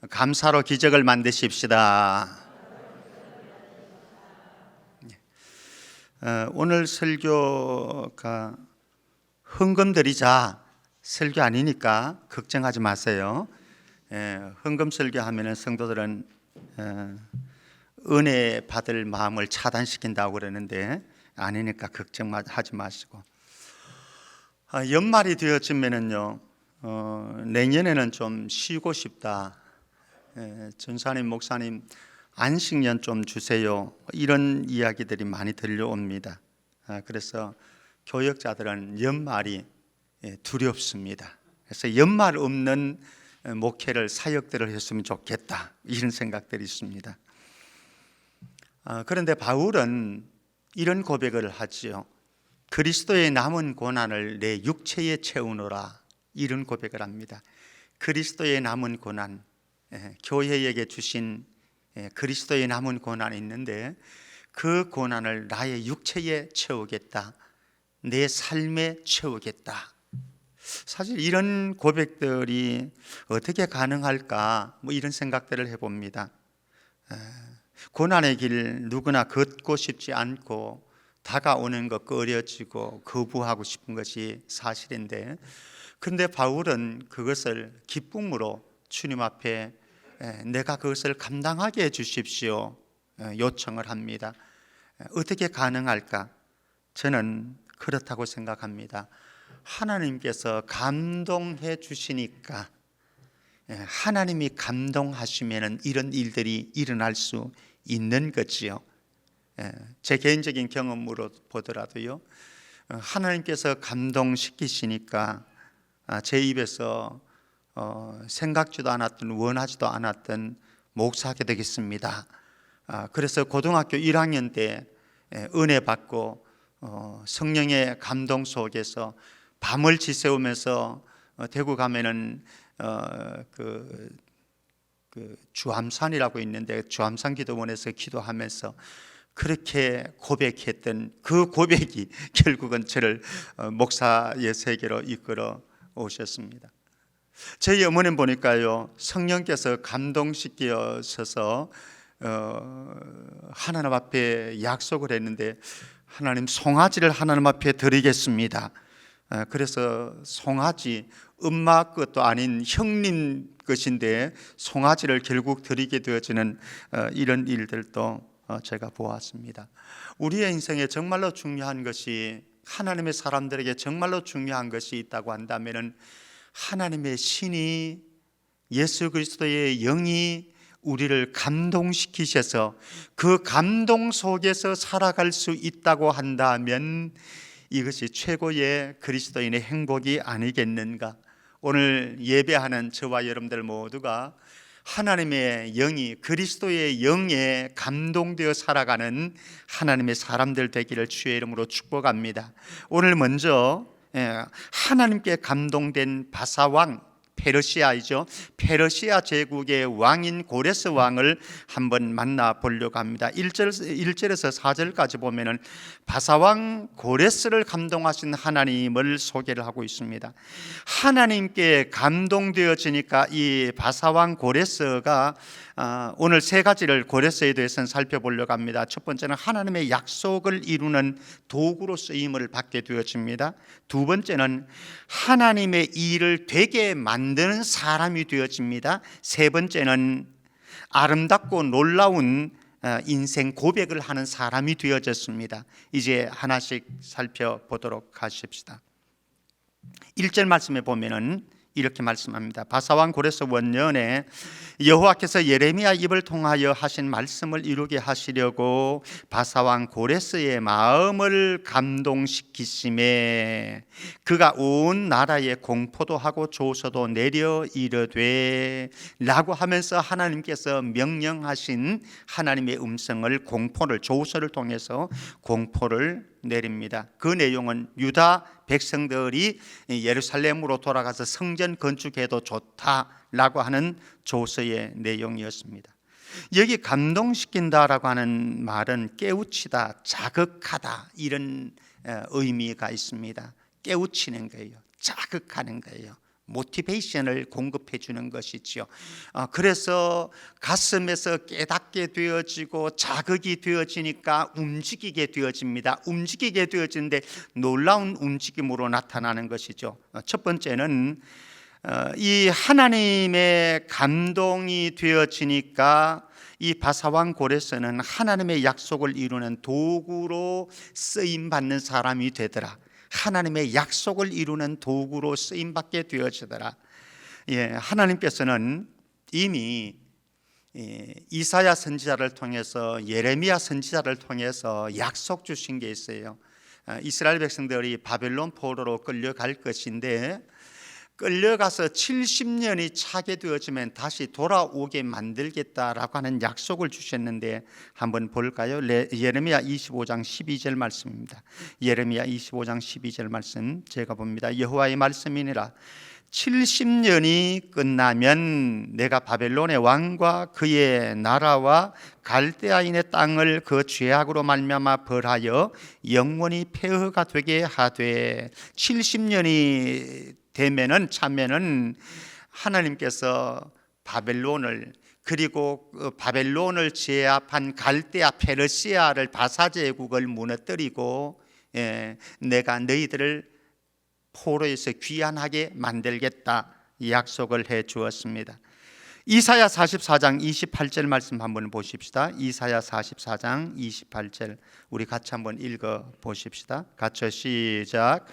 감사로 기적을 만드십시다. 오늘 설교가 헌금 드리자 설교 아니니까 걱정하지 마세요. 헌금 설교하면 성도들은 은혜 받을 마음을 차단시킨다고 그러는데 아니니까 걱정하지 마시고, 연말이 되어지면은요 내년에는 좀 쉬고 싶다, 전사님 목사님 안식년 좀 주세요, 이런 이야기들이 많이 들려옵니다. 그래서 교역자들은 연말이 두렵습니다. 그래서 연말 없는 목회를, 사역들을 했으면 좋겠다, 이런 생각들이 있습니다. 그런데 바울은 이런 고백을 하지요. 그리스도의 남은 고난을 내 육체에 채우노라, 이런 고백을 합니다. 그리스도의 남은 고난, 교회에게 주신 그리스도의 남은 고난이 있는데 그 고난을 나의 육체에 채우겠다, 내 삶에 채우겠다. 사실 이런 고백들이 어떻게 가능할까, 이런 생각들을 해봅니다. 고난의 길 누구나 걷고 싶지 않고 다가오는 것 꺼려지고 거부하고 싶은 것이 사실인데, 근데 바울은 그것을 기쁨으로 주님 앞에 내가 그것을 감당하게 해주십시오 요청을 합니다. 어떻게 가능할까? 저는 그렇다고 생각합니다. 하나님께서 감동해 주시니까, 하나님이 감동하시면 이런 일들이 일어날 수 있는 거지요. 제 개인적인 경험으로 보더라도요, 하나님께서 감동시키시니까 제 입에서 생각지도 않았던, 원하지도 않았던 목사하게 되겠습니다. 그래서 고등학교 1학년 때 은혜 받고 성령의 감동 속에서 밤을 지새우면서 대구 가면은 그 주암산이라고 있는데 주암산 기도원에서 기도하면서 그렇게 고백했던 그 고백이 결국은 저를 목사의 세계로 이끌어 오셨습니다. 저희 어머님 보니까요, 성령께서 감동시키셔서 하나님 앞에 약속을 했는데, 하나님 송아지를 하나님 앞에 드리겠습니다. 그래서 송아지, 엄마 것도 아닌 형님 것인데 송아지를 결국 드리게 되어지는 이런 일들도 제가 보았습니다. 우리의 인생에 정말로 중요한 것이, 하나님의 사람들에게 정말로 중요한 것이 있다고 한다면 하나님의 신이, 예수 그리스도의 영이 우리를 감동시키셔서 그 감동 속에서 살아갈 수 있다고 한다면 이것이 최고의 그리스도인의 행복이 아니겠는가. 오늘 예배하는 저와 여러분들 모두가 하나님의 영이, 그리스도의 영에 감동되어 살아가는 하나님의 사람들 되기를 주의 이름으로 축복합니다. 오늘 먼저 하나님께 감동된 바사왕, 페르시아이죠. 페르시아 제국의 왕인 고레스 왕을 한번 만나보려고 합니다. 1절에서 4절까지 보면은 바사왕 고레스를 감동하신 하나님을 소개를 하고 있습니다. 하나님께 감동되어지니까 이 바사왕 고레스가 오늘 세 가지를 고레스에 대해서는 살펴보려고 합니다. 첫 번째는 하나님의 약속을 이루는 도구로 쓰임을 받게 되어집니다. 두 번째는 하나님의 일을 되게 만드는 사람이 되어집니다. 세 번째는 아름답고 놀라운 인생 고백을 하는 사람이 되어졌습니다. 이제 하나씩 살펴보도록 하십시다. 1절 말씀에 보면은 이렇게 말씀합니다. 바사왕 고레스 원년에 여호와께서 예레미야 입을 통하여 하신 말씀을 이루게 하시려고 바사왕 고레스의 마음을 감동시키심에 그가 온 나라에 공포도 하고 조서도 내려 이르되 라고 하면서 하나님께서 명령하신 하나님의 음성을, 공포를, 조서를 통해서 공포를 내립니다. 그 내용은 유다 백성들이 예루살렘으로 돌아가서 성전 건축해도 좋다라고 하는 조서의 내용이었습니다. 여기 감동시킨다라고 하는 말은 깨우치다, 자극하다, 이런 의미가 있습니다. 깨우치는 거예요. 자극하는 거예요. 모티베이션을 공급해 주는 것이지요. 그래서 가슴에서 깨닫게 되어지고 자극이 되어지니까 움직이게 되어집니다. 움직이게 되어지는데 놀라운 움직임으로 나타나는 것이죠. 첫 번째는 이 하나님의 감동이 되어지니까 이 바사왕 고레스는 하나님의 약속을 이루는 도구로 쓰임 받는 사람이 되더라. 하나님의 약속을 이루는 도구로 쓰임 받게 되어지더라. 하나님께서는 이미 이사야 선지자를 통해서 예레미야 선지자를 통해서 약속 주신 게 있어요. 이스라엘 백성들이 바벨론 포로로 끌려갈 것인데 끌려가서 70년이 차게 되어지면 다시 돌아오게 만들겠다라고 하는 약속을 주셨는데 한번 볼까요? 예레미야 25장 12절 말씀입니다. 예레미야 25장 12절 말씀 제가 봅니다. 여호와의 말씀이니라. 70년이 끝나면 내가 바벨론의 왕과 그의 나라와 갈대아인의 땅을 그 죄악으로 말미암아 벌하여 영원히 폐허가 되게 하되 70년이 되면은 차면은 하나님께서 바벨론을 그리고 바벨론을 제압한 갈대아 페르시아를 바사 제국을 무너뜨리고 내가 너희들을 포로에서 귀환하게 만들겠다 약속을 해 주었습니다. 이사야 44장 28절 말씀 한번 보십시다. 이사야 44장 28절 우리 같이 한번 읽어 보십시다. 같이 시작.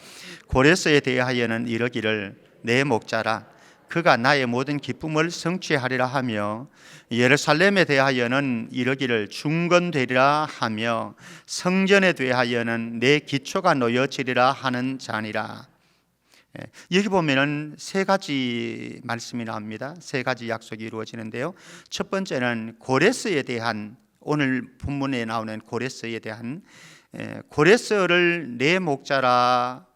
고레스에 대하여는 이르기를 내 목자라 그가 나의 모든 기쁨을 성취하리라 하며 예루살렘에 대하여는 이르기를 중건되리라 하며 성전에 대하여는 내 기초가 놓여지리라 하는 자니라. 여기 보면은 세 가지 말씀이 나옵니다. 세 가지 약속이 이루어지는데요. 첫 번째는 고레스에 대한 오늘 본문에 나오는 고레스에 대한 고레스를 내 목자라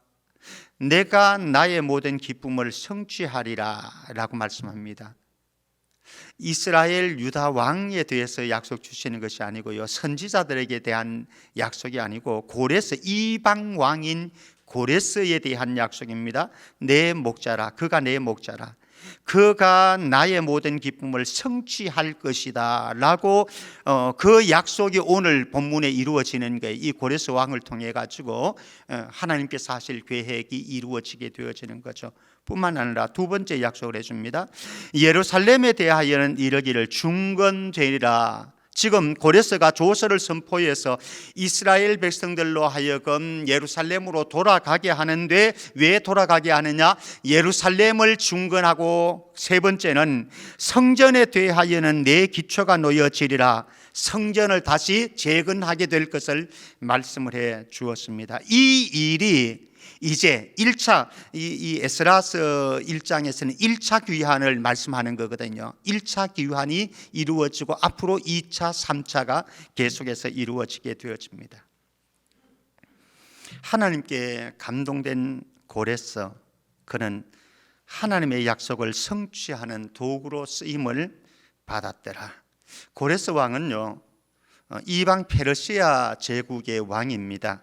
내가 나의 모든 기쁨을 성취하리라 라고 말씀합니다. 이스라엘 유다 왕에 대해서 약속 주시는 것이 아니고요, 선지자들에게 대한 약속이 아니고 고레스 이방 왕인 고레스에 대한 약속입니다. 내 목자라 그가 내 목자라 그가 나의 모든 기쁨을 성취할 것이다 라고 그 약속이 오늘 본문에 이루어지는 거예요. 이 고레스 왕을 통해 가지고 하나님께서 하실 계획이 이루어지게 되어지는 거죠. 뿐만 아니라 두 번째 약속을 해줍니다. 예루살렘에 대하여는 이르기를 중건되리라. 지금 고레스가 조서를 선포해서 이스라엘 백성들로 하여금 예루살렘으로 돌아가게 하는데 왜 돌아가게 하느냐? 예루살렘을 중건하고 세 번째는 성전에 대하여는 내 기초가 놓여지리라. 성전을 다시 재건하게 될 것을 말씀을 해 주었습니다. 이 일이 이제 1차 이 에스라서 1장에서는 1차 귀환을 말씀하는 거거든요. 1차 귀환이 이루어지고 앞으로 2차, 3차가 계속해서 이루어지게 되어집니다. 하나님께 감동된 고레스, 그는 하나님의 약속을 성취하는 도구로 쓰임을 받았더라. 고레스 왕은요, 이방 페르시아 제국의 왕입니다.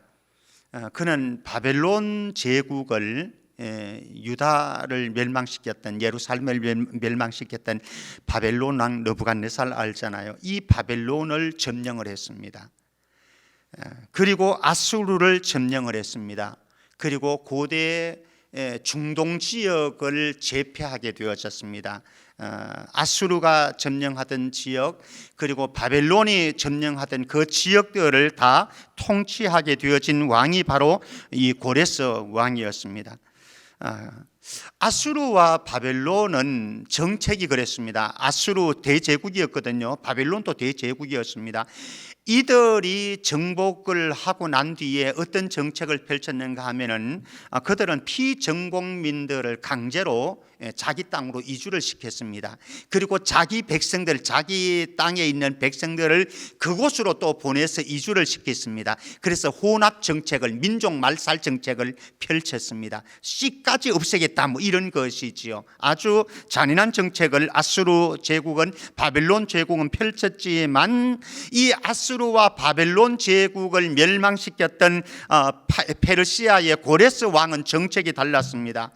그는 바벨론 제국을 유다를 멸망시켰던 예루살렘을 멸망시켰던 바벨론 왕 느부갓네살 알잖아요. 이 바벨론을 점령을 했습니다. 그리고 아수르를 점령을 했습니다. 그리고 고대 중동 지역을 제패하게 되어졌습니다. 아수르가 점령하던 지역 그리고 바벨론이 점령하던 그 지역들을 다 통치하게 되어진 왕이 바로 이 고레스 왕이었습니다. 아수르와 바벨론은 정책이 그랬습니다. 아수르 대제국이었거든요. 바벨론도 대제국이었습니다. 이들이 정복을 하고 난 뒤에 어떤 정책을 펼쳤는가 하면은 그들은 피정복민들을 강제로 자기 땅으로 이주를 시켰습니다. 그리고 자기 백성들, 자기 땅에 있는 백성들을 그곳으로 또 보내서 이주를 시켰습니다. 그래서 혼합 정책을, 민족 말살 정책을 펼쳤습니다. 씨까지 없애겠다 뭐 이런 것이지요. 아주 잔인한 정책을 아수르 제국은, 바벨론 제국은 펼쳤지만 이 아수르와 바벨론 제국을 멸망시켰던 페르시아의 고레스 왕은 정책이 달랐습니다.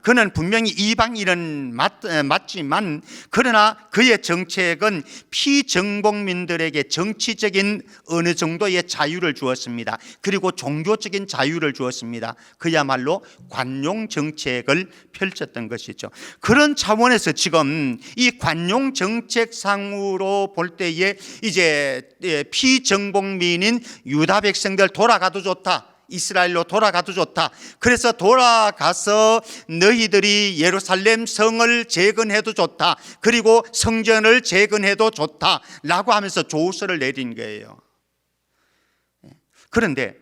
그는 분명히 이방인은 맞지만 그러나 그의 정책은 피정복민들에게 정치적인 어느 정도의 자유를 주었습니다. 그리고 종교적인 자유를 주었습니다. 그야말로 관용 정책을 펼쳤던 것이죠. 그런 차원에서 지금 이 관용 정책상으로 볼 때에 이제 피정복민인 유다 백성들 돌아가도 좋다, 이스라엘로 돌아가도 좋다. 그래서 돌아가서 너희들이 예루살렘 성을 재건해도 좋다, 그리고 성전을 재건해도 좋다 라고 하면서 조서를 내린 거예요. 그런데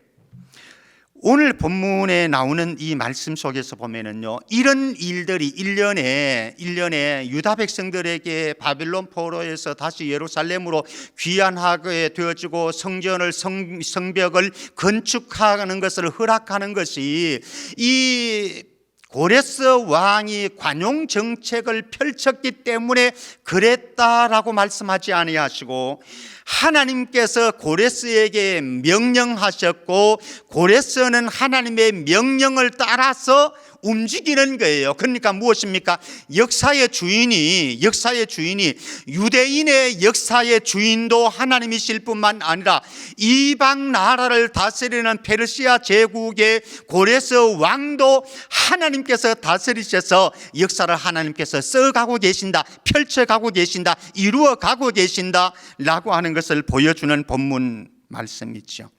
오늘 본문에 나오는 이 말씀 속에서 보면은요, 이런 일들이 1년에 유다 백성들에게 바빌론 포로에서 다시 예루살렘으로 귀환하게 되어지고 성전을 성벽을 건축하는 것을 허락하는 것이 이 고레스 왕이 관용 정책을 펼쳤기 때문에 그랬다라고 말씀하지 아니하시고, 하나님께서 고레스에게 명령하셨고 고레스는 하나님의 명령을 따라서 움직이는 거예요. 그러니까 무엇입니까? 역사의 주인이 유대인의 역사의 주인도 하나님이실 뿐만 아니라 이방 나라를 다스리는 페르시아 제국의 고레스 왕도 하나님께서 다스리셔서 역사를 하나님께서 써가고 계신다, 펼쳐가고 계신다, 이루어가고 계신다 라고 하는 것을 보여주는 본문 말씀이죠.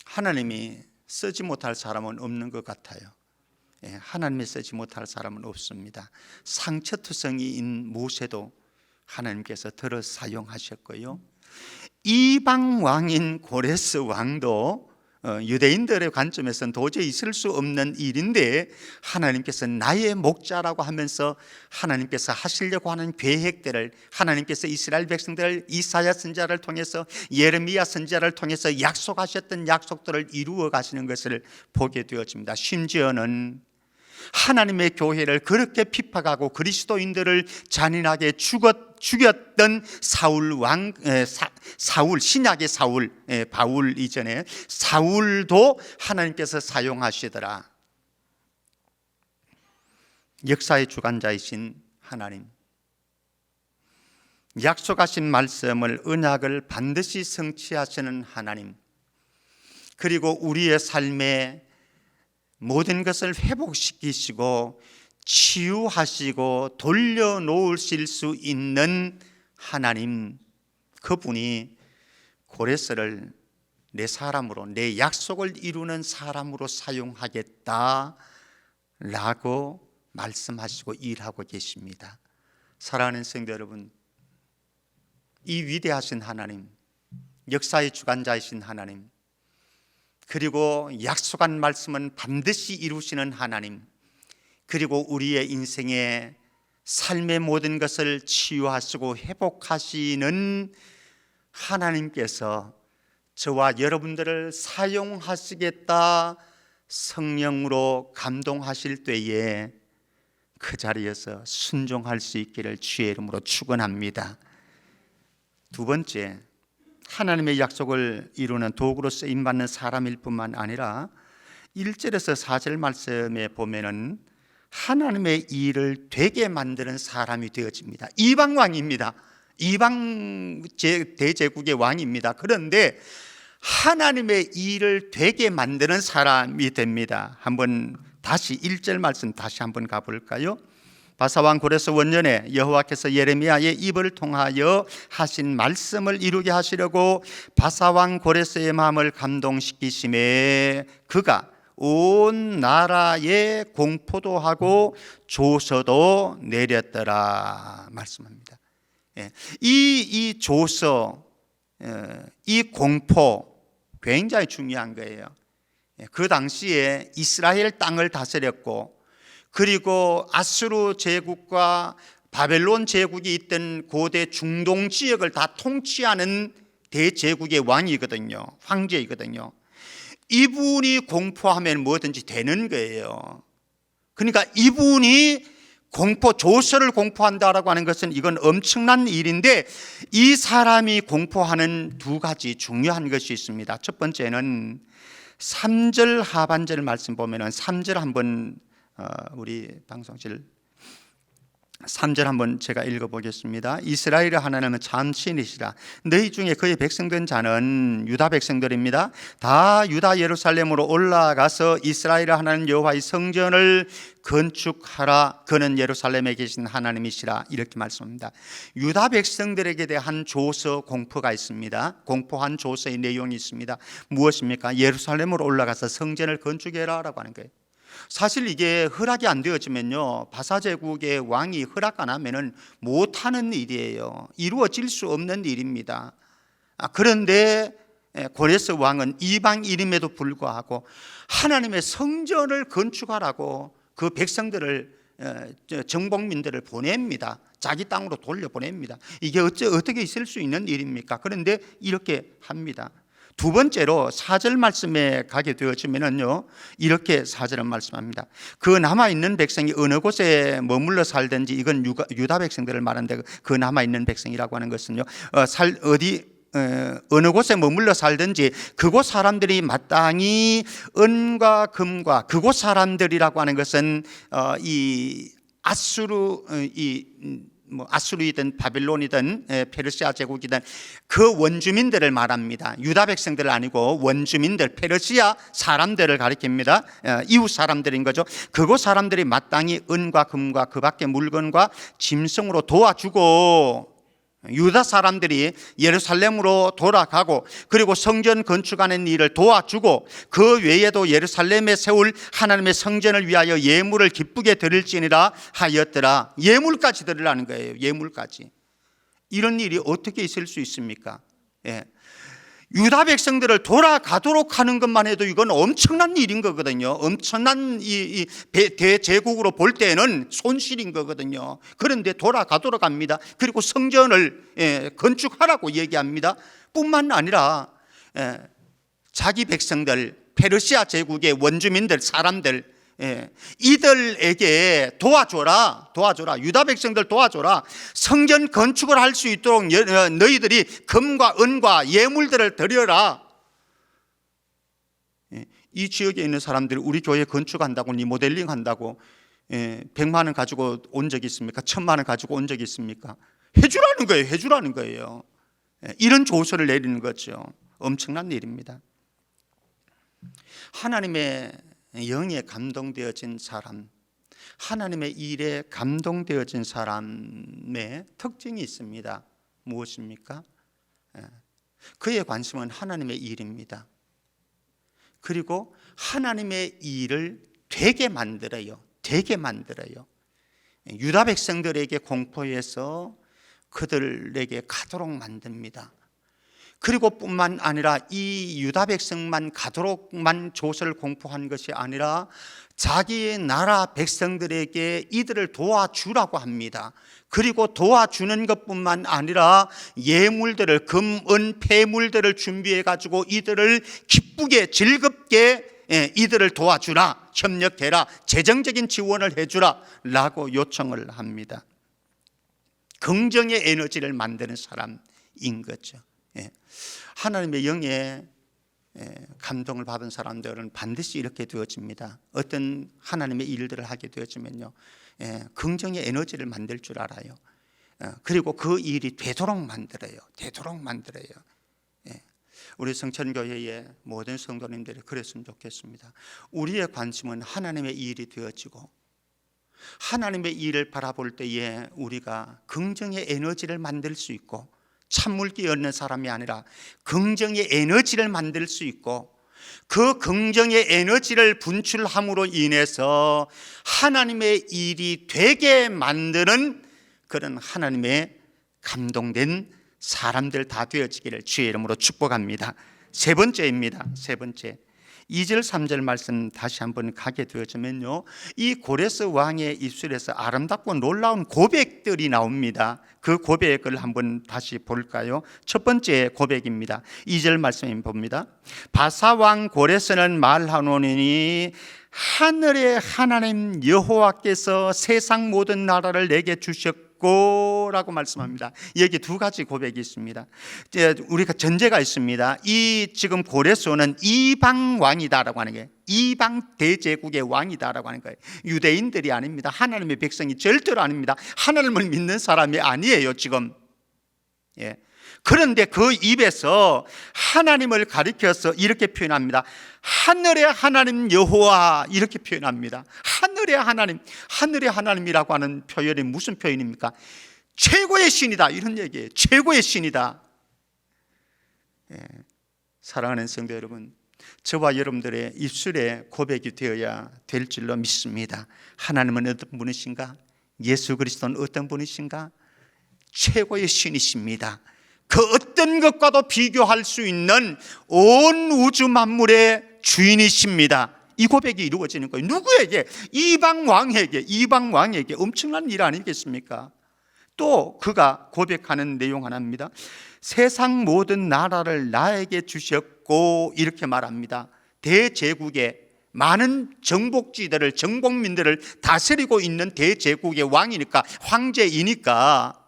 하나님이 쓰지 못할 사람은 없는 것 같아요. 하나님이 쓰지 못할 사람은 없습니다. 상처투성이인 모세도 하나님께서 들어 사용하셨고요, 이방 왕인 고레스 왕도 유대인들의 관점에서는 도저히 있을 수 없는 일인데 하나님께서 나의 목자라고 하면서 하나님께서 하시려고 하는 계획들을 하나님께서 이스라엘 백성들을 이사야 선지자를 통해서 예레미야 선지자를 통해서 약속하셨던 약속들을 이루어 가시는 것을 보게 되어집니다. 심지어는 하나님의 교회를 그렇게 핍박하고 그리스도인들을 잔인하게 죽였던 사울, 신약의 사울, 바울 이전에 사울도 하나님께서 사용하시더라. 역사의 주관자이신 하나님, 약속하신 말씀을, 언약을 반드시 성취하시는 하나님, 그리고 우리의 삶에 모든 것을 회복시키시고 치유하시고 돌려놓으실 수 있는 하나님, 그분이 고레스를 내 사람으로, 내 약속을 이루는 사람으로 사용하겠다라고 말씀하시고 일하고 계십니다. 사랑하는 성도 여러분, 이 위대하신 하나님, 역사의 주관자이신 하나님, 그리고 약속한 말씀은 반드시 이루시는 하나님, 그리고 우리의 인생의 삶의 모든 것을 치유하시고 회복하시는 하나님께서 저와 여러분들을 사용하시겠다 성령으로 감동하실 때에 그 자리에서 순종할 수 있기를 주의 이름으로 축원합니다. 두 번째, 하나님의 약속을 이루는 도구로 쓰임받는 사람일 뿐만 아니라 1절에서 4절 말씀에 보면은 하나님의 일을 되게 만드는 사람이 되어집니다. 이방 왕입니다. 이방 대제국의 왕입니다. 그런데 하나님의 일을 되게 만드는 사람이 됩니다. 한번 다시 1절 말씀 다시 한번 가볼까요? 바사왕 고레스 원년에 여호와께서 예레미야의 입을 통하여 하신 말씀을 이루게 하시려고 바사왕 고레스의 마음을 감동시키심에 그가 온 나라에 공포도 하고 조서도 내렸더라 말씀합니다. 이 조서, 이 공포 굉장히 중요한 거예요. 그 당시에 이스라엘 땅을 다스렸고, 그리고 아수르 제국과 바벨론 제국이 있던 고대 중동 지역을 다 통치하는 대제국의 왕이거든요. 황제이거든요. 이분이 공포하면 뭐든지 되는 거예요. 그러니까 이분이 조서를 공포한다라고 하는 것은 이건 엄청난 일인데, 이 사람이 공포하는 두 가지 중요한 것이 있습니다. 첫 번째는 3절 하반절 말씀 보면은 3절 한번 우리 방송실 3절 한번 제가 읽어보겠습니다. 이스라엘의 하나님은 참 신이시라. 너희 중에 그의 백성된 자는 유다 백성들입니다. 다 유다 예루살렘으로 올라가서 이스라엘의 하나님 여호와의 성전을 건축하라. 그는 예루살렘에 계신 하나님이시라. 이렇게 말씀합니다. 유다 백성들에게 대한 조서 공포가 있습니다. 공포한 조서의 내용이 있습니다. 무엇입니까? 예루살렘으로 올라가서 성전을 건축해라 라고 하는 거예요. 사실 이게 허락이 안 되어지면요, 바사제국의 왕이 허락 안 하면은 못하는 일이에요. 이루어질 수 없는 일입니다. 그런데 고레스 왕은 이방인임에도 불구하고 하나님의 성전을 건축하라고 그 백성들을, 정복민들을 보냅니다. 자기 땅으로 돌려보냅니다. 이게 어떻게 있을 수 있는 일입니까? 그런데 이렇게 합니다. 두 번째로 4절 말씀에 가게 되어지면은요, 이렇게 4절은 말씀합니다. 그 남아있는 백성이 어느 곳에 머물러 살든지, 이건 유다 백성들을 말하는데 그 남아있는 백성이라고 하는 것은요, 어느 곳에 머물러 살든지 그곳 사람들이 마땅히 은과 금과, 그곳 사람들이라고 하는 것은 아수르이든 바빌론이든 페르시아 제국이든 그 원주민들을 말합니다. 유다 백성들 아니고 원주민들, 페르시아 사람들을 가리킵니다. 이웃 사람들인 거죠. 그곳 사람들이 마땅히 은과 금과 그 밖의 물건과 짐승으로 도와주고, 유다 사람들이 예루살렘으로 돌아가고, 그리고 성전 건축하는 일을 도와주고, 그 외에도 예루살렘에 세울 하나님의 성전을 위하여 예물을 기쁘게 드릴지니라 하였더라. 예물까지 드리라는 거예요. 예물까지. 이런 일이 어떻게 있을 수 있습니까? 유다 백성들을 돌아가도록 하는 것만 해도 이건 엄청난 일인 거거든요. 엄청난 이 대제국으로 볼 때는 손실인 거거든요. 그런데 돌아가도록 합니다. 그리고 성전을 건축하라고 얘기합니다. 뿐만 아니라 자기 백성들, 페르시아 제국의 원주민들, 사람들, 이들에게 도와줘라. 유다 백성들 도와줘라. 성전 건축을 할 수 있도록 너희들이 금과 은과 예물들을 드려라. 이 지역에 있는 사람들이 우리 교회 건축한다고, 리모델링 한다고 100만 원 가지고 온 적이 있습니까? 1000만 원 가지고 온 적이 있습니까? 해주라는 거예요. 이런 조서를 내리는 거죠. 엄청난 일입니다. 하나님의 영에 감동되어진 사람, 하나님의 일에 감동되어진 사람의 특징이 있습니다. 무엇입니까? 그의 관심은 하나님의 일입니다. 그리고 하나님의 일을 되게 만들어요. 유다 백성들에게 공포해서 그들에게 가도록 만듭니다. 그리고 뿐만 아니라 이 유다 백성만 가도록만 조서를 공포한 것이 아니라 자기 나라 백성들에게 이들을 도와주라고 합니다. 그리고 도와주는 것뿐만 아니라 예물들을, 금, 은, 폐물들을 준비해 가지고 이들을 기쁘게 즐겁게 이들을 도와주라, 협력해라, 재정적인 지원을 해주라 라고 요청을 합니다. 긍정의 에너지를 만드는 사람인 거죠. 하나님의 영에 감동을 받은 사람들은 반드시 이렇게 되어집니다. 어떤 하나님의 일들을 하게 되어지면요, 긍정의 에너지를 만들 줄 알아요. 그리고 그 일이 되도록 만들어요. 우리 성천교회의 모든 성도님들이 그랬으면 좋겠습니다. 우리의 관심은 하나님의 일이 되어지고, 하나님의 일을 바라볼 때에 우리가 긍정의 에너지를 만들 수 있고, 찬물기 얻는 사람이 아니라 긍정의 에너지를 만들 수 있고, 그 긍정의 에너지를 분출함으로 인해서 하나님의 일이 되게 만드는 그런 하나님의 감동된 사람들 다 되어지기를 주의 이름으로 축복합니다. 세 번째입니다. 2절 3절 말씀 다시 한번 가게 되어지면요, 이 고레스 왕의 입술에서 아름답고 놀라운 고백들이 나옵니다. 그 고백을 한번 다시 볼까요? 첫 번째 고백입니다. 2절 말씀을 봅니다. 바사왕 고레스는 말하노니 하늘의 하나님 여호와께서 세상 모든 나라를 내게 주셨고 주셨고라고 말씀합니다. 여기 두 가지 고백이 있습니다. 우리가 전제가 있습니다. 이 지금 고레스는 이방 왕이다라고 하는 거예요. 이방 대제국의 왕이다라고 하는 거예요. 유대인들이 아닙니다. 하나님의 백성이 절대로 아닙니다. 하나님을 믿는 사람이 아니에요 지금. 예. 그런데 그 입에서 하나님을 가리켜서 이렇게 표현합니다. 하늘의 하나님 여호와, 이렇게 표현합니다. 하늘의 하나님, 하늘의 하나님이라고 하는 표현이 무슨 표현입니까? 최고의 신이다, 이런 얘기예요. 최고의 신이다. 예. 사랑하는 성도 여러분, 저와 여러분들의 입술에 고백이 되어야 될 줄로 믿습니다. 하나님은 어떤 분이신가? 예수 그리스도는 어떤 분이신가? 최고의 신이십니다. 그 어떤 것과도 비교할 수 있는 온 우주 만물의 주인이십니다. 이 고백이 이루어지는 거예요. 누구에게? 이방 왕에게 엄청난 일 아니겠습니까? 또 그가 고백하는 내용 하나입니다. 세상 모든 나라를 나에게 주셨고, 이렇게 말합니다. 대제국의 많은 정복지들을, 정복민들을 다스리고 있는 대제국의 왕이니까, 황제이니까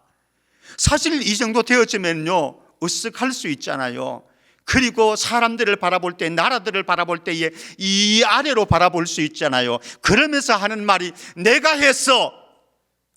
사실 이 정도 되어지면요 으쓱할 수 있잖아요. 그리고 사람들을 바라볼 때, 나라들을 바라볼 때에 이 아래로 바라볼 수 있잖아요. 그러면서 하는 말이 내가 했어,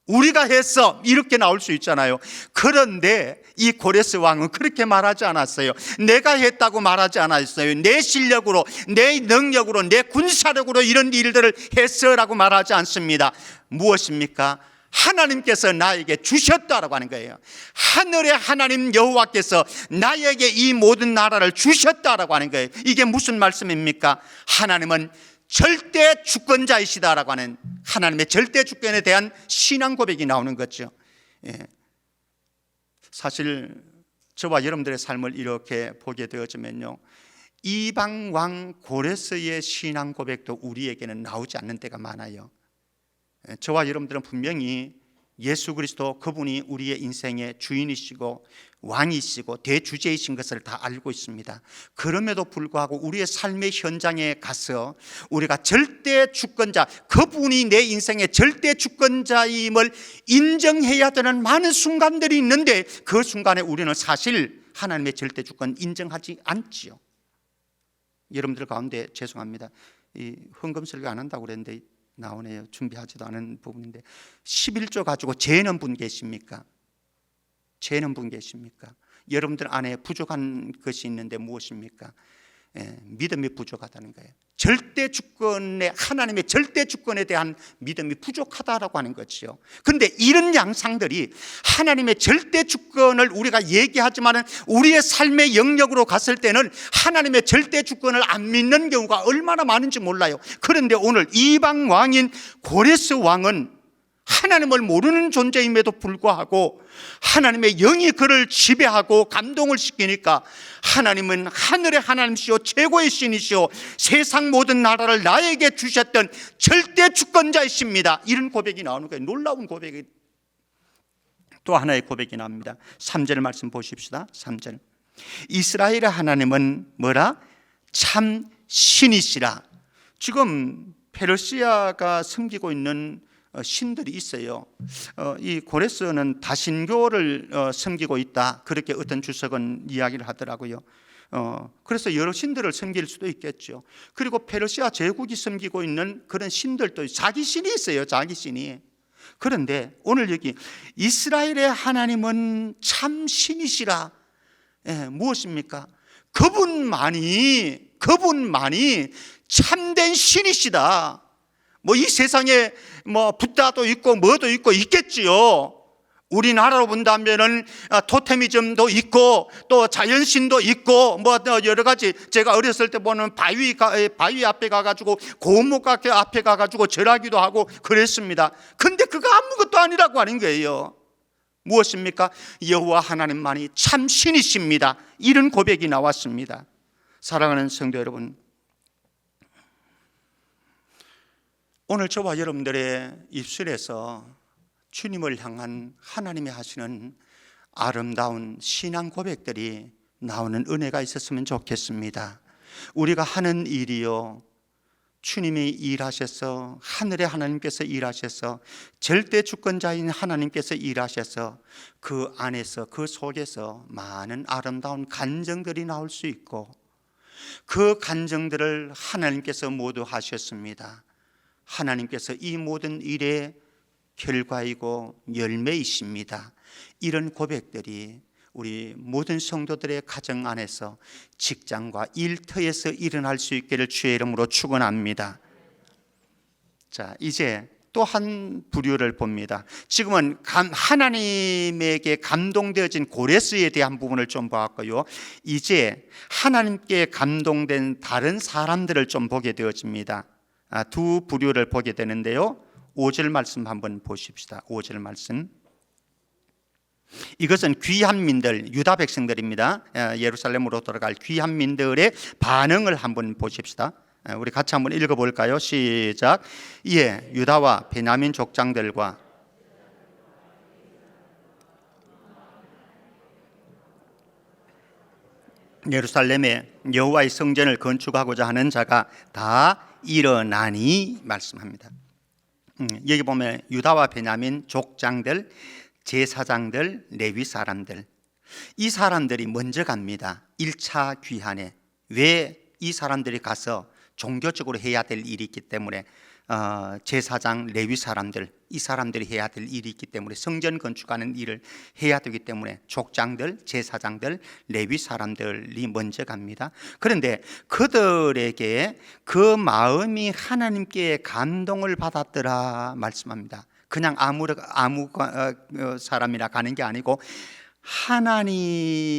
우리가 했어, 이렇게 나올 수 있잖아요. 그런데 이 고레스 왕은 그렇게 말하지 않았어요. 내가 했다고 말하지 않았어요. 내 실력으로, 내 능력으로, 내 군사력으로 이런 일들을 했어라고 말하지 않습니다. 무엇입니까? 하나님께서 나에게 주셨다라고 하는 거예요. 하늘의 하나님 여호와께서 나에게 이 모든 나라를 주셨다라고 하는 거예요. 이게 무슨 말씀입니까? 하나님은 절대 주권자이시다라고 하는 하나님의 절대 주권에 대한 신앙 고백이 나오는 거죠. 예. 사실 저와 여러분들의 삶을 이렇게 보게 되어지면요, 이방 왕 고레스의 신앙 고백도 우리에게는 나오지 않는 때가 많아요. 저와 여러분들은 분명히 예수 그리스도, 그분이 우리의 인생의 주인이시고 왕이시고 대주제이신 것을 다 알고 있습니다. 그럼에도 불구하고 우리의 삶의 현장에 가서 우리가 절대 주권자, 그분이 내 인생의 절대 주권자임을 인정해야 되는 많은 순간들이 있는데, 그 순간에 우리는 사실 하나님의 절대 주권 인정하지 않지요. 여러분들 가운데 죄송합니다, 이 헌금 설교 안 한다고 그랬는데 나오네요. 준비하지도 않은 부분인데, 11조 가지고 재는 분 계십니까? 재는 분 계십니까? 여러분들 안에 부족한 것이 있는데 무엇입니까? 믿음이 부족하다는 거예요. 절대 주권에, 하나님의 절대 주권에 대한 믿음이 부족하다라고 하는 거죠. 그런데 이런 양상들이 하나님의 절대 주권을 우리가 얘기하지만 우리의 삶의 영역으로 갔을 때는 하나님의 절대 주권을 안 믿는 경우가 얼마나 많은지 몰라요. 그런데 오늘 이방 왕인 고레스 왕은 하나님을 모르는 존재임에도 불구하고 하나님의 영이 그를 지배하고 감동을 시키니까, 하나님은 하늘의 하나님이시오, 최고의 신이시오, 세상 모든 나라를 나에게 주셨던 절대 주권자이십니다, 이런 고백이 나오는 거예요. 놀라운 고백이. 또 하나의 고백이 나옵니다. 3절 말씀 보십시다. 3절. 이스라엘의 하나님은 뭐라? 참 신이시라. 지금 페르시아가 섬기고 있는 신들이 있어요. 이 고레스는 다신교를 섬기고 있다, 그렇게 어떤 주석은 이야기를 하더라고요. 그래서 여러 신들을 섬길 수도 있겠죠. 그리고 페르시아 제국이 섬기고 있는 그런 신들도 자기 신이 있어요, 자기 신이. 그런데 오늘 여기 이스라엘의 하나님은 참 신이시라. 무엇입니까? 그분만이 참된 신이시다. 뭐 이 세상에 뭐 붓다도 있고 뭐도 있고 있겠지요. 우리나라로 본다면은 토테미즘도 있고 또 자연신도 있고 뭐 여러 가지. 제가 어렸을 때 보는 바위 앞에 가가지고 고목 앞에 가가지고 절하기도 하고 그랬습니다. 근데 그거 아무것도 아니라고 하는 거예요. 무엇입니까? 여호와 하나님만이 참 신이십니다, 이런 고백이 나왔습니다. 사랑하는 성도 여러분, 오늘 저와 여러분들의 입술에서 주님을 향한 하나님이 하시는 아름다운 신앙 고백들이 나오는 은혜가 있었으면 좋겠습니다. 우리가 하는 일이요, 주님이 일하셔서, 하늘의 하나님께서 일하셔서, 절대 주권자인 하나님께서 일하셔서 그 안에서, 그 속에서 많은 아름다운 간정들이 나올 수 있고, 그 간정들을 하나님께서 모두 하셨습니다. 하나님께서 이 모든 일의 결과이고 열매이십니다. 이런 고백들이 우리 모든 성도들의 가정 안에서, 직장과 일터에서 일어날 수 있기를 주의 이름으로 축원합니다. 자, 이제 또 한 부류를 봅니다. 지금은 하나님에게 감동되어진 고레스에 대한 부분을 좀 보았고요, 이제 하나님께 감동된 다른 사람들을 좀 보게 되어집니다. 두 부류를 보게 되는데요, 5절 말씀 한번 보십시다. 5절 말씀. 이것은 귀한 민들, 유다 백성들입니다. 예루살렘으로 돌아갈 귀한 민들의 반응을 한번 보십시다. 우리 같이 한번 읽어볼까요? 시작. 이에 유다와 베냐민 족장들과 예루살렘에 여호와의 성전을 건축하고자 하는 자가 다 일어나니 말씀합니다. 여기 보면 유다와 베냐민 족장들, 제사장들, 레위 사람들, 이 사람들이 먼저 갑니다. 1차 귀환에. 왜 이 사람들이 가서 종교적으로 해야 될 일이 있기 때문에, 제사장, 레위 사람들, 이 사람들이 해야 될 일이 있기 때문에, 성전 건축하는 일을 해야 되기 때문에 족장들, 제사장들, 레위 사람들이 먼저 갑니다. 그런데 그들에게 그 마음이 하나님께 감동을 받았더라 말씀합니다. 그냥 아무 사람이나 가는 게 아니고 하나님이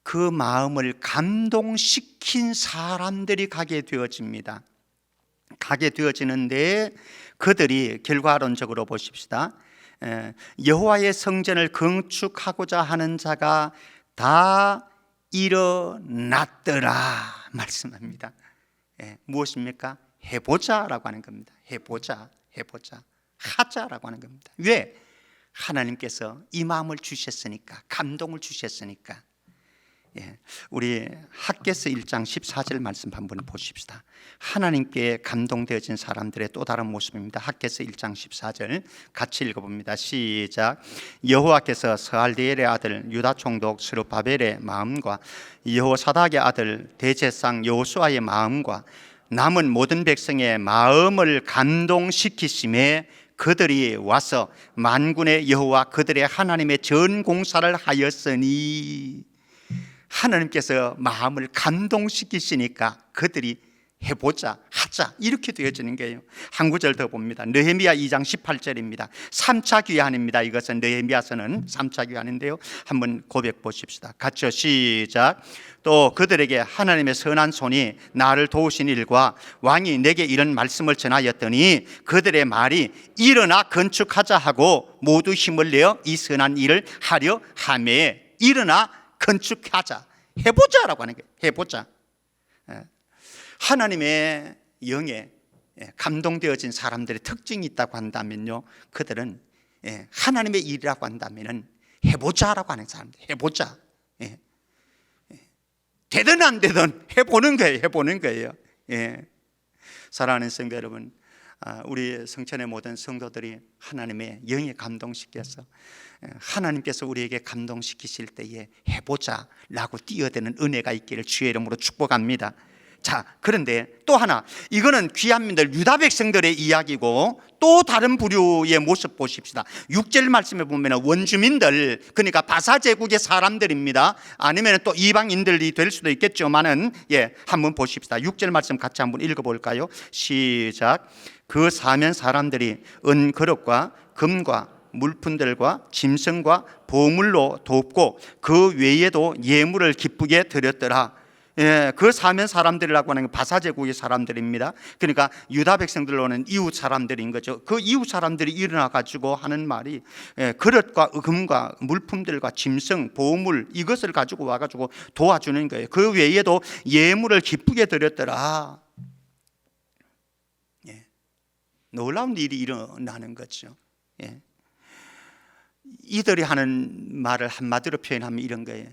그 마음을 감동시킨 사람들이 가게 되어집니다. 가게 되어지는데 그들이 결과론적으로 보십시다. 여호와의 성전을 건축하고자 하는 자가 다 일어났더라 말씀합니다. 무엇입니까? 해보자라고 하는 겁니다. 해보자, 하자라고 하는 겁니다. 왜? 하나님께서 이 마음을 주셨으니까, 감동을 주셨으니까. 우리 학개서 1장 14절 말씀 한번 보십시다. 하나님께 감동되어진 사람들의 또 다른 모습입니다. 학개서 1장 14절 같이 읽어봅니다. 시작. 여호와께서 스알디엘의 아들 유다 총독 스룹바벨의 마음과 여호사닥의 아들 대제사장 여호수아의 마음과 남은 모든 백성의 마음을 감동시키심에 그들이 와서 만군의 여호와 그들의 하나님의 전 공사를 하였으니, 하나님께서 마음을 감동시키시니까 그들이 해보자, 하자, 이렇게 되어지는 거예요. 한 구절 더 봅니다. 느헤미야 2장 18절입니다. 3차 귀환입니다. 이것은 느헤미야서는 3차 귀환인데요, 한번 고백 보십시다. 같이요. 시작. 또 그들에게 하나님의 선한 손이 나를 도우신 일과 왕이 내게 이런 말씀을 전하였더니 그들의 말이 일어나 건축하자 하고 모두 힘을 내어 이 선한 일을 하려 하매, 일어나 건축하자, 해보자라고 하는 거예요. 해보자. 하나님의 영에 감동되어진 사람들의 특징이 있다고 한다면요, 그들은 하나님의 일이라고 한다면 해보자라고 하는 사람들. 해보자. 되든 안 되든 해보는 거예요. 해보는 거예요. 사랑하는 성도 여러분, 우리 성천의 모든 성도들이 하나님의 영에 감동시켜서 하나님께서 우리에게 감동시키실 때에 해보자라고 뛰어드는 은혜가 있기를 주의 이름으로 축복합니다. 자, 그런데 또 하나, 이거는 귀한 민들 유다 백성들의 이야기고 또 다른 부류의 모습 보십시다. 6절 말씀에 보면 원주민들, 그러니까 바사 제국의 사람들입니다. 아니면 또 이방인들이 될 수도 있겠지만은, 한번 보십시다. 6절 말씀 같이 한번 읽어볼까요? 시작. 그 사면 사람들이 은 그릇과 금과 물품들과 짐승과 보물로 돕고 그 외에도 예물을 기쁘게 드렸더라. 그 사면 사람들이라고 하는 건 바사 제국의 사람들입니다. 그러니까 유다 백성들로는 이웃 사람들인 거죠. 그 이웃 사람들이 일어나 가지고 하는 말이 그릇과 금과 물품들과 짐승, 보물, 이것을 가지고 와 가지고 도와주는 거예요. 그 외에도 예물을 기쁘게 드렸더라. 놀라운 일이 일어나는 거죠. 이들이 하는 말을 한마디로 표현하면 이런 거예요.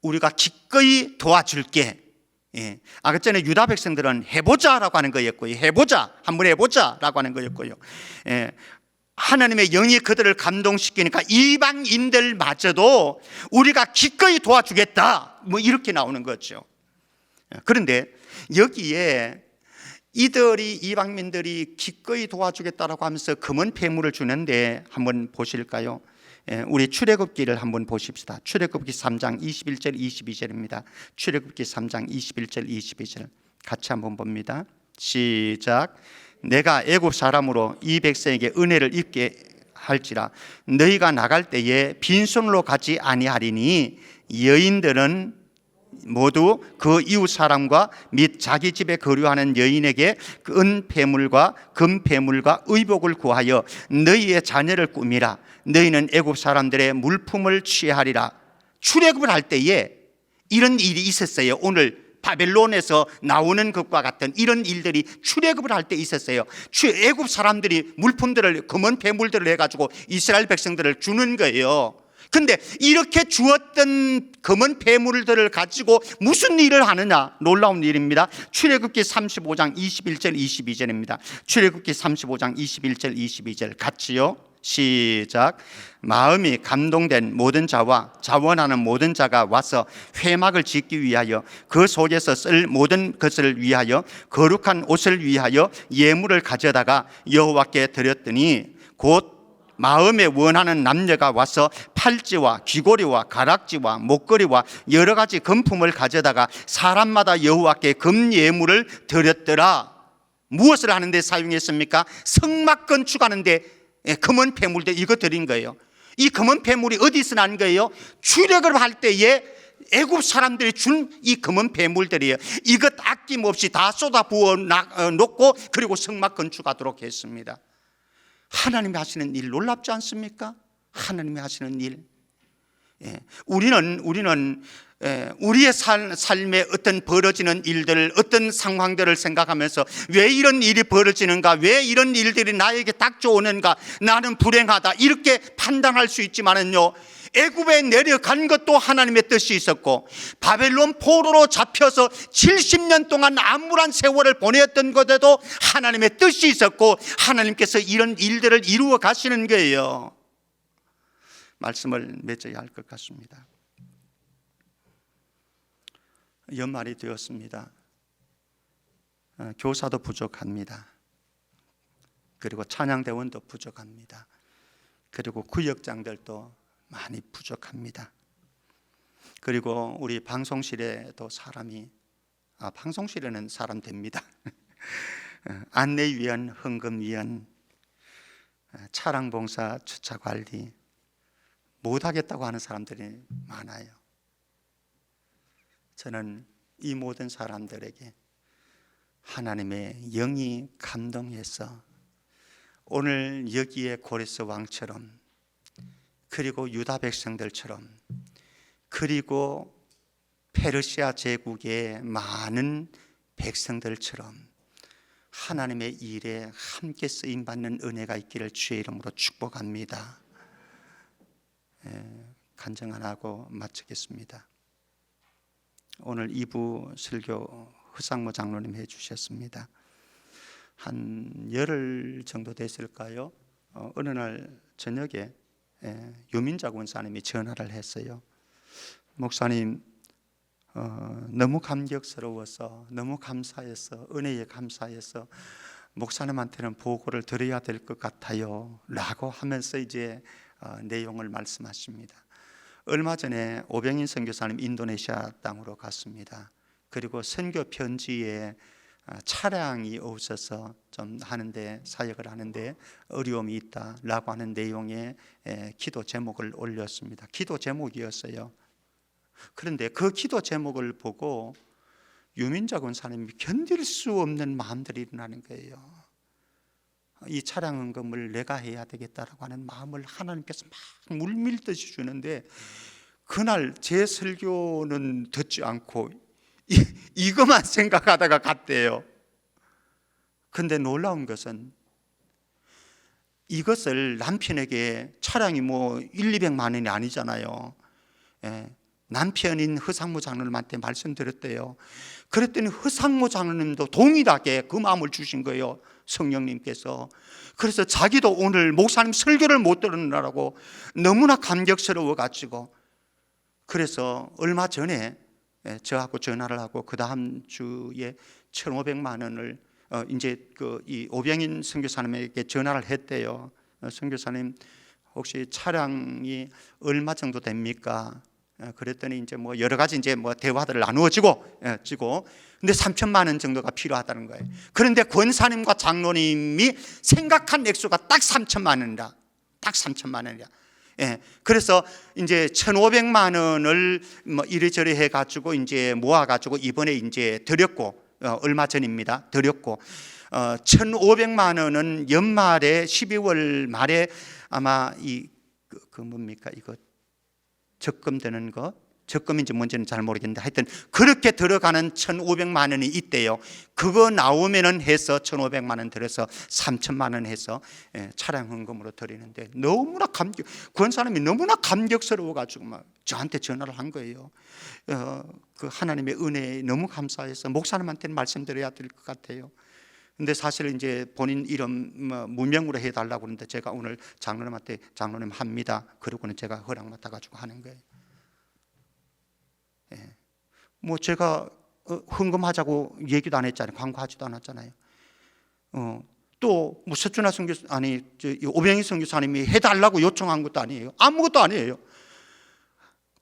우리가 기꺼이 도와줄게. 예. 아까 전에 유다 백성들은 해보자라고 하는 거였고요. 해보자, 한번 해보자라고 하는 거였고요. 예. 하나님의 영이 그들을 감동시키니까 이방인들마저도 우리가 기꺼이 도와주겠다, 뭐 이렇게 나오는 거죠. 그런데 여기에 이들이, 이방민들이 기꺼이 도와주겠다라고 하면서 금은 폐물을 주는데 한번 보실까요? 우리 출애굽기를 한번 보십시다. 출애굽기 3장 21절 22절입니다. 출애굽기 3장 21절 22절 같이 한번 봅니다. 시작. 내가 애굽 사람으로 이 백성에게 은혜를 입게 할지라 너희가 나갈 때에 빈손으로 가지 아니하리니 여인들은 모두 그 이웃 사람과 및 자기 집에 거류하는 여인에게 은 폐물과 금 폐물과 의복을 구하여 너희의 자녀를 꾸미라. 너희는 애굽 사람들의 물품을 취하리라. 출애굽을 할 때에 이런 일이 있었어요. 오늘 바벨론에서 나오는 것과 같은 이런 일들이 출애굽을 할 때 있었어요. 애굽 사람들이 물품들을, 금은 폐물들을 해가지고 이스라엘 백성들을 주는 거예요. 근데 이렇게 주었던 금은 폐물들을 가지고 무슨 일을 하느냐? 놀라운 일입니다. 출애굽기 35장 21절 22절입니다. 출애굽기 35장 21절 22절 같이요. 시작. 마음이 감동된 모든 자와 자원하는 모든 자가 와서 회막을 짓기 위하여 그 속에서 쓸 모든 것을 위하여 거룩한 옷을 위하여 예물을 가져다가 여호와께 드렸더니 곧 마음에 원하는 남녀가 와서 팔찌와 귀고리와 가락지와 목걸이와 여러 가지 금품을 가져다가 사람마다 여호와께 금 예물을 드렸더라. 무엇을 하는데 사용했습니까? 성막 건축하는데 금은 폐물들 이거 드린 거예요. 이 금은 폐물이 어디서 난 거예요? 출애굽을 할 때에 애굽 사람들이 준 이 금은 폐물들이에요. 이것 아낌없이 다 쏟아 부어 놓고 그리고 성막 건축하도록 했습니다. 하나님이 하시는 일 놀랍지 않습니까? 하나님이 하시는 일. 우리는 우리의 삶에 어떤 벌어지는 일들, 어떤 상황들을 생각하면서 왜 이런 일이 벌어지는가, 왜 이런 일들이 나에게 닥쳐오는가, 나는 불행하다 이렇게 판단할 수 있지만은요, 애굽에 내려간 것도 하나님의 뜻이 있었고 바벨론 포로로 잡혀서 70년 동안 암울한 세월을 보냈던 것에도 하나님의 뜻이 있었고 하나님께서 이런 일들을 이루어 가시는 거예요. 말씀을 맺어야 할 것 같습니다. 연말이 되었습니다. 교사도 부족합니다. 그리고 찬양대원도 부족합니다. 그리고 구역장들도 많이 부족합니다. 그리고 우리 방송실에도 사람이 방송실에는 사람 됩니다. 안내위원, 헌금위원, 차량봉사, 주차관리 못하겠다고 하는 사람들이 많아요. 저는 이 모든 사람들에게 하나님의 영이 감동해서 오늘 여기에 고레스 왕처럼 그리고 유다 백성들처럼 그리고 페르시아 제국의 많은 백성들처럼 하나님의 일에 함께 쓰임받는 은혜가 있기를 주의 이름으로 축복합니다. 간증 하나 하고 마치겠습니다. 오늘 2부 설교 허상모 장로님 해주셨습니다. 한 열흘 정도 됐을까요? 어느 날 저녁에 유민자 권사님이 전화를 했어요. 목사님, 너무 감격스러워서 너무 감사해서 은혜에 감사해서 목사님한테는 보고를 드려야 될 것 같아요 라고 하면서 이제 내용을 말씀하십니다. 얼마 전에 오병인 선교사님 인도네시아 땅으로 갔습니다. 그리고 선교 편지에 차량이 없어서 좀 하는데 사역을 하는데 어려움이 있다라고 하는 내용의 기도 제목을 올렸습니다. 기도 제목이었어요. 그런데 그 기도 제목을 보고 유민자 권사님이 견딜 수 없는 마음들이 일어나는 거예요. 이 차량 헌금을 내가 해야 되겠다라고 하는 마음을 하나님께서 막 물밀듯이 주는데 그날 제 설교는 듣지 않고 이것만 생각하다가 갔대요. 그런데 놀라운 것은 이것을 남편에게 차량이 뭐 1, 200만 원이 아니잖아요. 남편인 허상무 장로님한테 말씀드렸대요. 그랬더니 허상무 장로님도 동일하게 그 마음을 주신 거예요, 성령님께서. 그래서 자기도 오늘 목사님 설교를 못 들으느라고 너무나 감격스러워가지고, 그래서 얼마 전에 저하고 전화를 하고 그 다음 주에 1,500만 원을 이제 이 오병인 선교사님에게 전화를 했대요. 선교사님, 혹시 차량이 얼마 정도 됩니까? 그랬더니 이제 뭐 여러 가지 이제 뭐 대화들을 나누어지고 근데 3천만 원 정도가 필요하다는 거예요. 그런데 권사님과 장로님이 생각한 액수가 딱 3천만 원이라. 딱 3천만 원이야. 예. 그래서 이제 1,500만 원을 뭐 이리저리 해가지고 이제 모아가지고 이번에 이제 드렸고, 얼마 전입니다. 드렸고, 1,500만 원은 연말에 12월 말에 아마 그 뭡니까 이거 적금되는 거, 적금인지 뭔지는 잘 모르겠는데 하여튼 그렇게 들어가는 1,500만 원이 있대요. 그거 나오면은 해서 1,500만 원 들어서 3천만 원 해서 차량 헌금으로 드리는데, 너무나 권사님이 너무나 감격스러워가지고 막 저한테 전화를 한 거예요. 그 하나님의 은혜에 너무 감사해서 목사님한테는 말씀드려야 될 것 같아요. 근데 사실 이제 본인 이름 무명으로 해달라고 그러는데 제가 오늘 장로님한테 장로님 합니다. 그러고는 제가 허락 맡아가지고 하는 거예요. 뭐 제가 헌금하자고 얘기도 안 했잖아요. 광고하지도 않았잖아요. 또 뭐 서준하 선교사 오병희 선교사님이 해달라고 요청한 것도 아니에요. 아무것도 아니에요.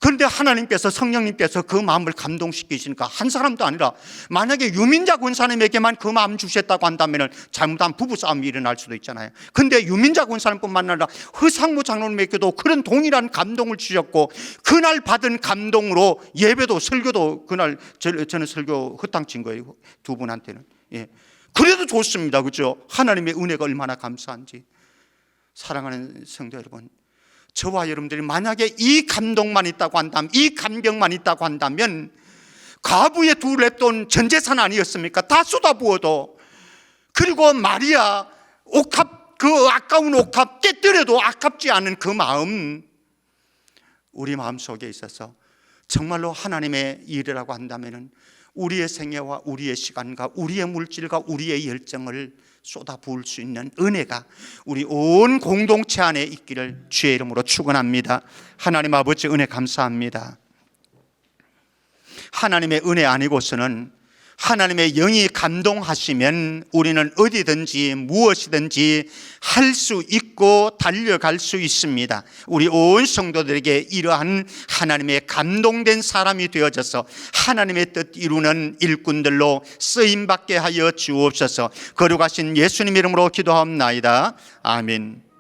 그런데 하나님께서, 성령님께서 그 마음을 감동시키시니까 한 사람도 아니라, 만약에 유민자 권사님에게만 그 마음 주셨다고 한다면 잘못한 부부싸움이 일어날 수도 있잖아요. 그런데 유민자 권사님뿐만 아니라 허상무 장로님에게도 그런 동일한 감동을 주셨고, 그날 받은 감동으로 예배도 설교도 그날 저는 설교 허탕친 거예요, 두 분한테는. 그래도 좋습니다. 그렇죠? 하나님의 은혜가 얼마나 감사한지. 사랑하는 성도 여러분, 저와 여러분들이 만약에 이 감동만 있다고 한다면, 이 감격만 있다고 한다면, 과부의 두 랩돈 전 재산 아니었습니까? 다 쏟아부어도. 그리고 마리아 옥합, 그 아까운 옥합 깨뜨려도 아깝지 않은 그 마음, 우리 마음속에 있어서 정말로 하나님의 일이라고 한다면 우리의 생애와 우리의 시간과 우리의 물질과 우리의 열정을 쏟아부을 수 있는 은혜가 우리 온 공동체 안에 있기를 주의 이름으로 축원합니다. 하나님 아버지, 은혜 감사합니다. 하나님의 은혜 아니고서는, 하나님의 영이 감동하시면 우리는 어디든지 무엇이든지 할 수 있고 달려갈 수 있습니다. 우리 온 성도들에게 이러한 하나님의 감동된 사람이 되어져서 하나님의 뜻 이루는 일꾼들로 쓰임받게 하여 주옵소서. 거룩하신 예수님 이름으로 기도하옵나이다. 아멘.